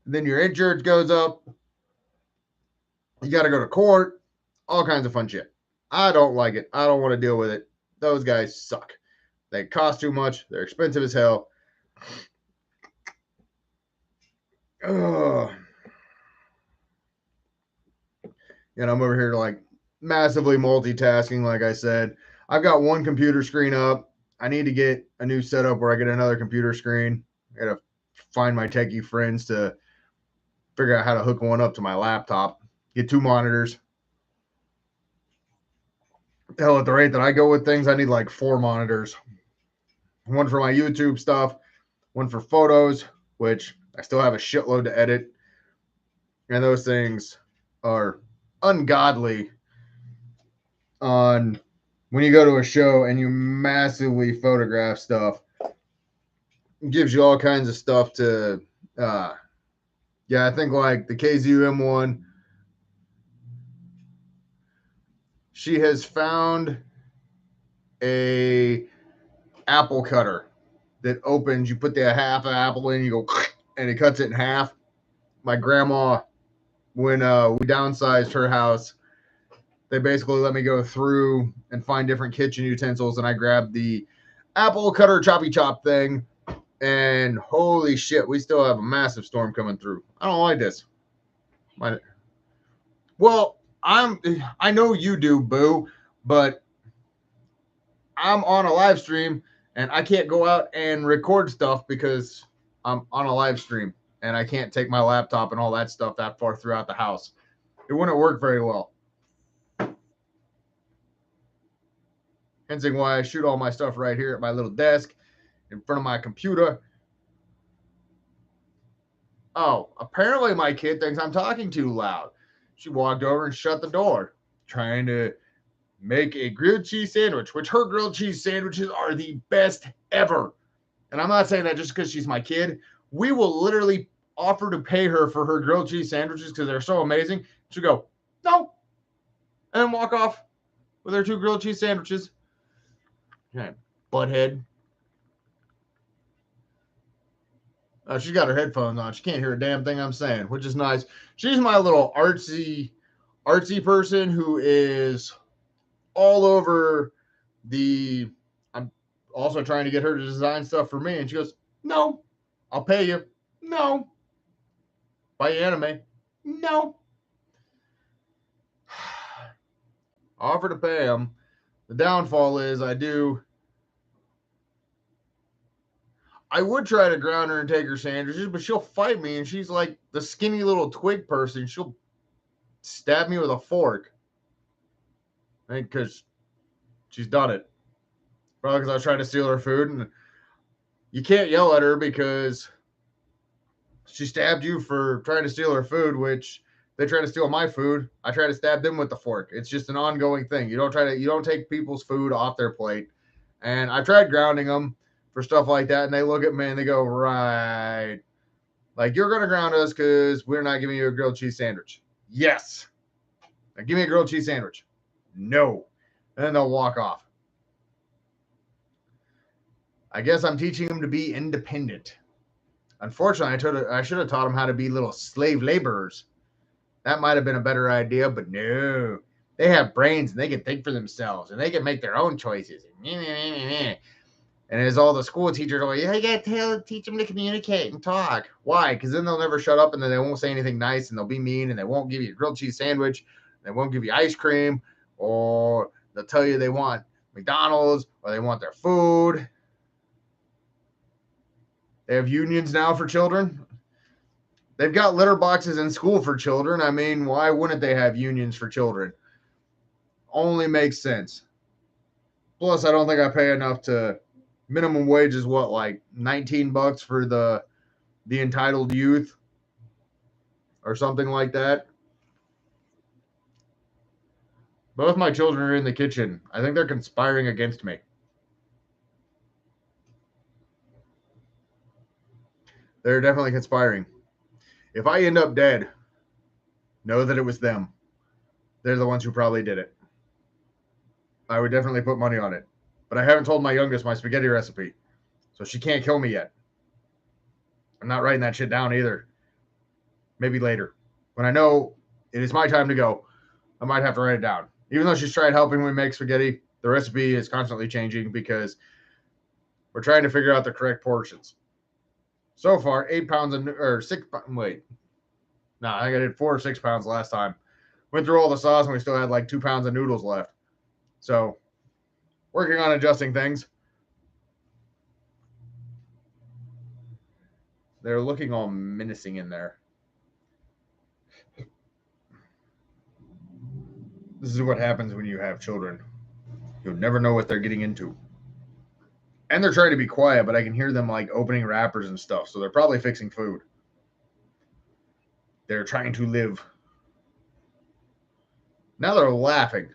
Then your insurance goes up. You got to go to court. All kinds of fun shit. I don't like it. I don't want to deal with it. Those guys suck. They cost too much. They're expensive as hell. Ugh. And I'm over here like massively multitasking, like I said. I've got 1 computer screen up. I need to get a new setup where I get another computer screen. I got to find my techie friends to figure out how to hook one up to my laptop. Get 2 monitors. Hell, at the rate that I go with things, I need like 4 monitors. 1 for my YouTube stuff, 1 for photos, which I still have a shitload to edit. And those things are ungodly on when you go to a show and you massively photograph stuff. It gives you all kinds of stuff to I think like the KZUM one, she has found a apple cutter that opens. You put the half of apple in, you go and it cuts it in half. My grandma, when we downsized her house, they basically let me go through and find different kitchen utensils, and I grabbed the apple cutter choppy chop thing, and holy shit, we still have a massive storm coming through. I don't like this. Well, I know you do, boo, but I'm on a live stream and I can't go out and record stuff because I'm on a live stream and I can't take my laptop and all that stuff that far throughout the house. It wouldn't work very well. Hence why I shoot all my stuff right here at my little desk in front of my computer. Oh, apparently my kid thinks I'm talking too loud. She walked over and shut the door, trying to make a grilled cheese sandwich, which her grilled cheese sandwiches are the best ever. And I'm not saying that just because she's my kid. We will literally offer to pay her for her grilled cheese sandwiches because they're so amazing. She'll go, no, and then walk off with her 2 grilled cheese sandwiches. Okay, butthead. She's got her headphones on. She can't hear a damn thing I'm saying, which is nice. She's my little artsy person who is all over the... I'm also trying to get her to design stuff for me, and she goes, no, I'll pay you. No. Buy you anime. No. Offer to pay them. The downfall is I would try to ground her and take her sandwiches, but she'll fight me, and she's like the skinny little twig person. She'll stab me with a fork. I think because she's done it. Probably because I was trying to steal her food, and you can't yell at her because she stabbed you for trying to steal her food, which they try to steal my food. I try to stab them with the fork. It's just an ongoing thing. You don't take people's food off their plate. And I've tried grounding them for stuff like that, and they look at me and they go, right. Like, you're going to ground us because we're not giving you a grilled cheese sandwich. Yes. Now, give me a grilled cheese sandwich. No. And then they'll walk off. I guess I'm teaching them to be independent. Unfortunately, I should have taught them how to be little slave laborers. That might have been a better idea, but no. They have brains, and they can think for themselves, and they can make their own choices. And as all the school teachers are like, yeah, you got to teach them to communicate and talk. Why? Because then they'll never shut up, and then they won't say anything nice, and they'll be mean, and they won't give you a grilled cheese sandwich. They won't give you ice cream, or they'll tell you they want McDonald's, or they want their food. They have unions now for children. They've got litter boxes in school for children. I mean, why wouldn't they have unions for children? Only makes sense. Plus, I don't think I pay enough to... Minimum wage is what, like $19 for the entitled youth or something like that. Both my children are in the kitchen. I think they're conspiring against me. They're definitely conspiring. If I end up dead, know that it was them. They're the ones who probably did it. I would definitely put money on it. But I haven't told my youngest my spaghetti recipe. So she can't kill me yet. I'm not writing that shit down either. Maybe later. When I know it is my time to go, I might have to write it down. Even though she's tried helping me make spaghetti, the recipe is constantly changing because we're trying to figure out the correct portions. So far, 8 pounds or 6 pounds. Wait. No, I think I did 4 or 6 pounds last time. Went through all the sauce and we still had like 2 pounds of noodles left. So, working on adjusting things. They're looking all menacing in there. This is what happens when you have children. You'll never know what they're getting into. And they're trying to be quiet, but I can hear them like opening wrappers and stuff. So they're probably fixing food. They're trying to live. Now they're laughing.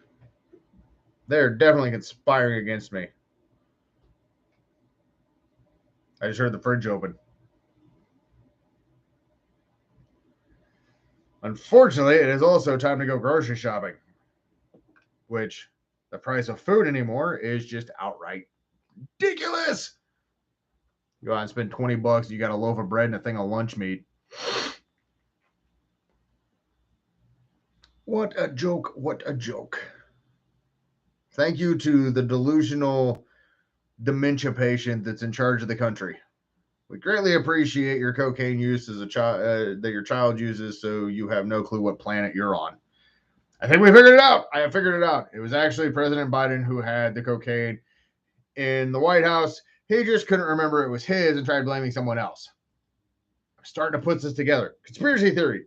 They're definitely conspiring against me. I just heard the fridge open. Unfortunately, it is also time to go grocery shopping. Which, the price of food anymore is just outright ridiculous. You go out and spend $20, you got a loaf of bread and a thing of lunch meat. What a joke, what a joke. Thank you to the delusional dementia patient that's in charge of the country. We greatly appreciate your cocaine use as a child that your child uses, so you have no clue what planet you're on. I think we figured it out. I have figured it out. It was actually President Biden who had the cocaine in the White House. He just couldn't remember it was his and tried blaming someone else. I'm starting to put this together. Conspiracy theory.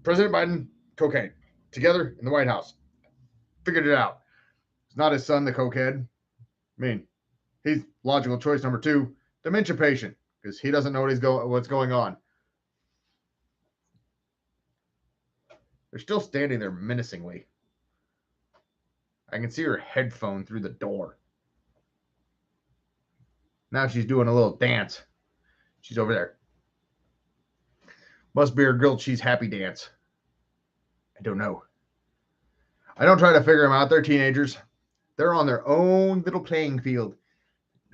President Biden, cocaine. Together in the White House. Figured it out. It's not his son, the cokehead. I mean, he's logical choice number 2. Dementia patient. Because he doesn't know what's going on. They're still standing there menacingly. I can see her headphone through the door. Now she's doing a little dance. She's over there. Must be her grilled cheese happy dance. I don't know. I don't try to figure them out. They're teenagers. They're on their own little playing field.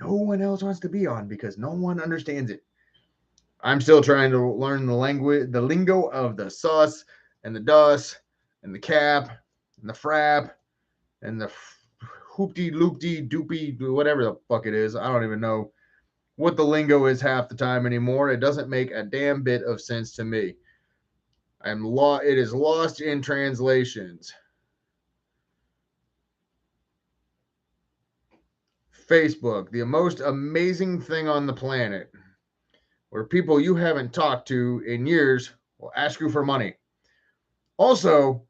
No one else wants to be on because no one understands it. I'm still trying to learn the language, the lingo of the sus and the dus and the cap and the frap and the hoopty loopty doopy, whatever the fuck it is. I don't even know what the lingo is half the time anymore. It doesn't make a damn bit of sense to me. It is lost in translations. Facebook, the most amazing thing on the planet, where people you haven't talked to in years will ask you for money. Also,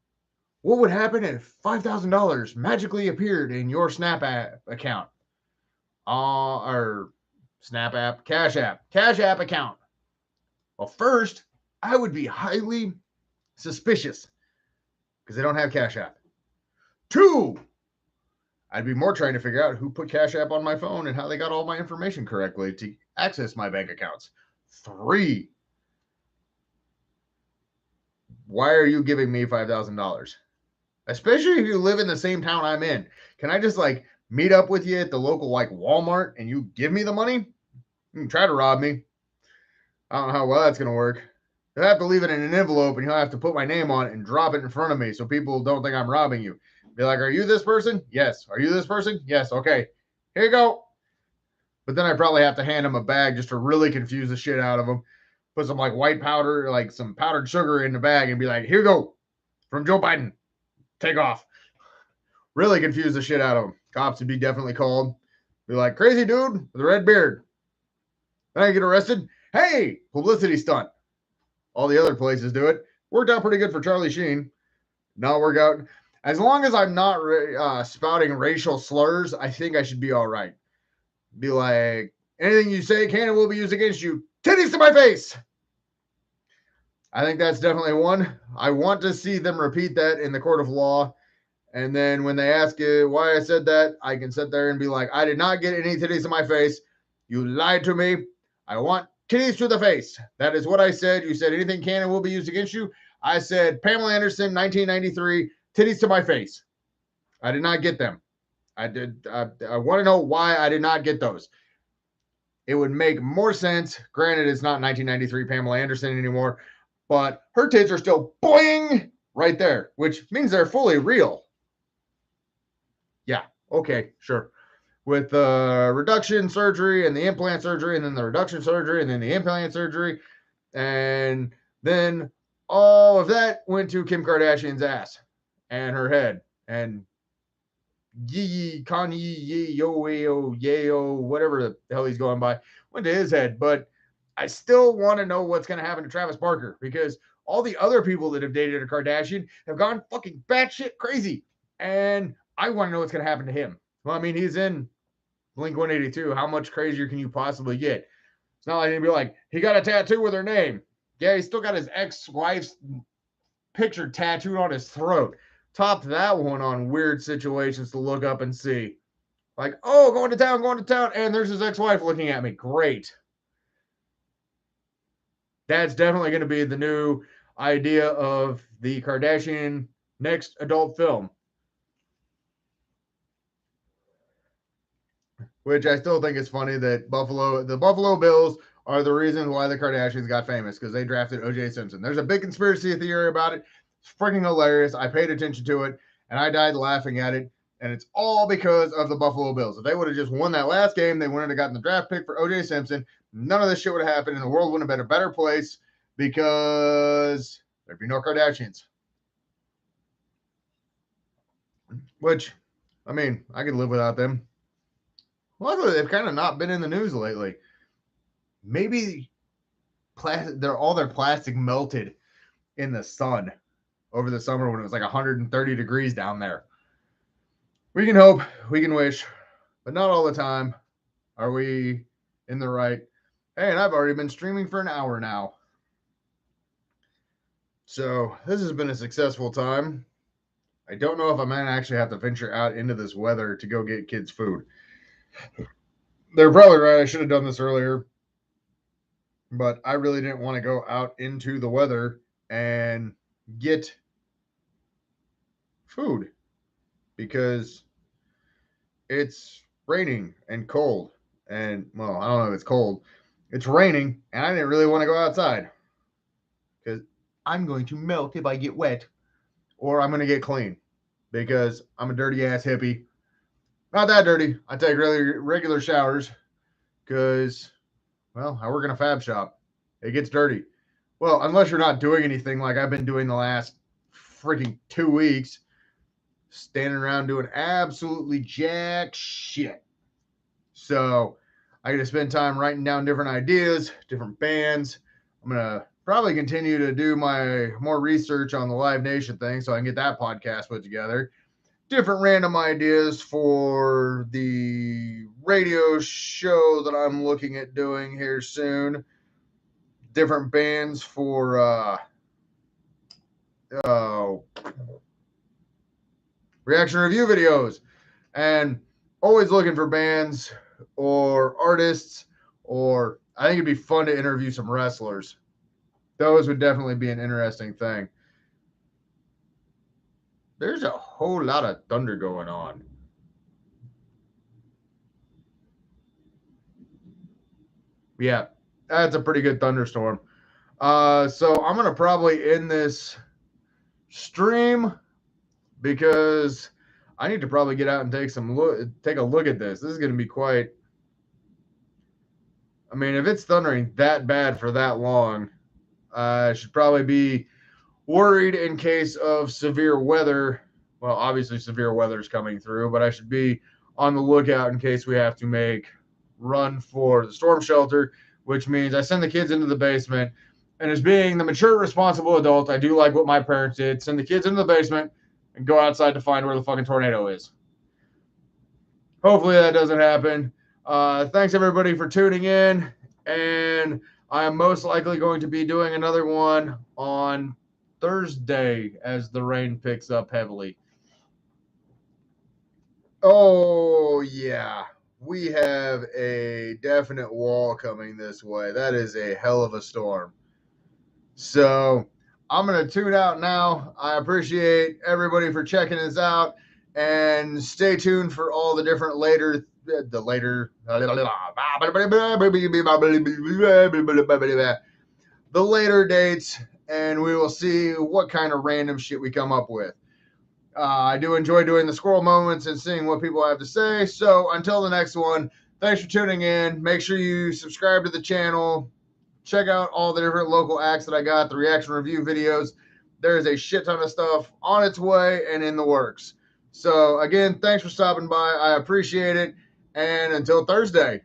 what would happen if $5,000 magically appeared in your Snap app account? Or Snap app, Cash App account. Well, first, I would be highly suspicious because they don't have Cash App. 2, I'd be more trying to figure out who put Cash App on my phone and how they got all my information correctly to access my bank accounts. 3, why are you giving me $5,000? Especially if you live in the same town I'm in. Can I just like meet up with you at the local like Walmart and you give me the money? You can try to rob me. I don't know how well that's going to work. You'll have to leave it in an envelope and you'll have to put my name on it and drop it in front of me so people don't think I'm robbing you. Be like, are you this person? Yes. Are you this person? Yes. Okay. Here you go. But then I probably have to hand them a bag just to really confuse the shit out of them. Put some like white powder, like some powdered sugar in the bag and be like, here you go. From Joe Biden. Take off. Really confuse the shit out of them. Cops would be definitely called. Be like, crazy dude with a red beard. Then I get arrested. Hey, publicity stunt. All the other places do it. Worked out pretty good for Charlie Sheen. Not work out. As long as I'm not spouting racial slurs, I think I should be all right. Be like, anything you say can and will be used against you. Titties to my face. I think that's definitely one. I want to see them repeat that in the court of law. And then when they ask you why I said that, I can sit there and be like, I did not get any titties to my face. You lied to me. I want titties to the face. That is what I said. You said anything can and will be used against you. I said Pamela Anderson, 1993, titties to my face. I did not get them. I want to know why I did not get those. It would make more sense. Granted, it's not 1993 Pamela Anderson anymore, but her tits are still boing right there, which means they're fully real. Yeah, okay, sure. With the reduction surgery and the implant surgery and then the reduction surgery and then the implant surgery. And then all of that went to Kim Kardashian's ass and her head. And Kanye, yo, whatever the hell he's going by, went to his head. But I still want to know what's going to happen to Travis Barker because all the other people that have dated a Kardashian have gone fucking batshit crazy. And I want to know what's going to happen to him. Well, I mean, he's in Blink-182. How much crazier can you possibly get? It's not like he'd be like, he got a tattoo with her name. Yeah, he's still got his ex-wife's picture tattooed on his throat. Top that one on weird situations to look up and see. Like, oh, going to town, and there's his ex-wife looking at me. Great. That's definitely going to be the new idea of the Kardashian next adult film. Which I still think is funny that the Buffalo Bills are the reason why the Kardashians got famous because they drafted O.J. Simpson. There's a big conspiracy theory about it. It's freaking hilarious. I paid attention to it, and I died laughing at it. And it's all because of the Buffalo Bills. If they would have just won that last game, they wouldn't have gotten the draft pick for O.J. Simpson. None of this shit would have happened, and the world wouldn't have been a better place because there'd be no Kardashians. Which, I mean, I could live without them. Luckily, they've kind of not been in the news lately. Maybe all their plastic melted in the sun over the summer when it was like 130 degrees down there. We can hope, we can wish, but not all the time are we in the right. Hey, and I've already been streaming for an hour now. So this has been a successful time. I don't know if I might actually have to venture out into this weather to go get kids food. They're probably right. I should have done this earlier. But I really didn't want to go out into the weather and get food because it's raining and cold. And, well, I don't know if it's cold. It's raining, and I didn't really want to go outside because I'm going to melt if I get wet, or I'm going to get clean because I'm a dirty ass hippie. Not that dirty. I take regular showers because, well, I work in a fab shop. It gets dirty. Well, unless you're not doing anything like I've been doing the last freaking 2 weeks, standing around doing absolutely jack shit. So I get to spend time writing down different ideas, different bands. I'm going to probably continue to do my more research on the Live Nation thing so I can get that podcast put together. Different random ideas for the radio show that I'm looking at doing here soon. Different bands for reaction review videos, and always looking for bands or artists, or I think it'd be fun to interview some wrestlers. Those would definitely be an interesting thing. There's a whole lot of thunder going on. Yeah, that's a pretty good thunderstorm. So I'm gonna probably end this stream because I need to probably get out and take a look at this. This is gonna be quite. I mean, if it's thundering that bad for that long, I should probably be worried in case of severe weather. Well, obviously severe weather is coming through, but I should be on the lookout in case we have to make run for the storm shelter, which means I send the kids into the basement. And as being the mature, responsible adult, I do like what my parents did: send the kids into the basement and go outside to find where the fucking tornado is. Hopefully that doesn't happen. Thanks everybody for tuning in, and I am most likely going to be doing another one on Thursday as the rain picks up heavily. Oh, yeah. We have a definite wall coming this way. That is a hell of a storm. So I'm going to tune out now. I appreciate everybody for checking us out, and stay tuned for all the different later dates, and we will see what kind of random shit we come up with. I do enjoy doing the squirrel moments and seeing what people have to say. So until the next one, thanks for tuning in. Make sure you subscribe to the channel. Check out all the different local acts that I got, the reaction review videos. There is a shit ton of stuff on its way and in the works. So again, thanks for stopping by. I appreciate it. And until Thursday.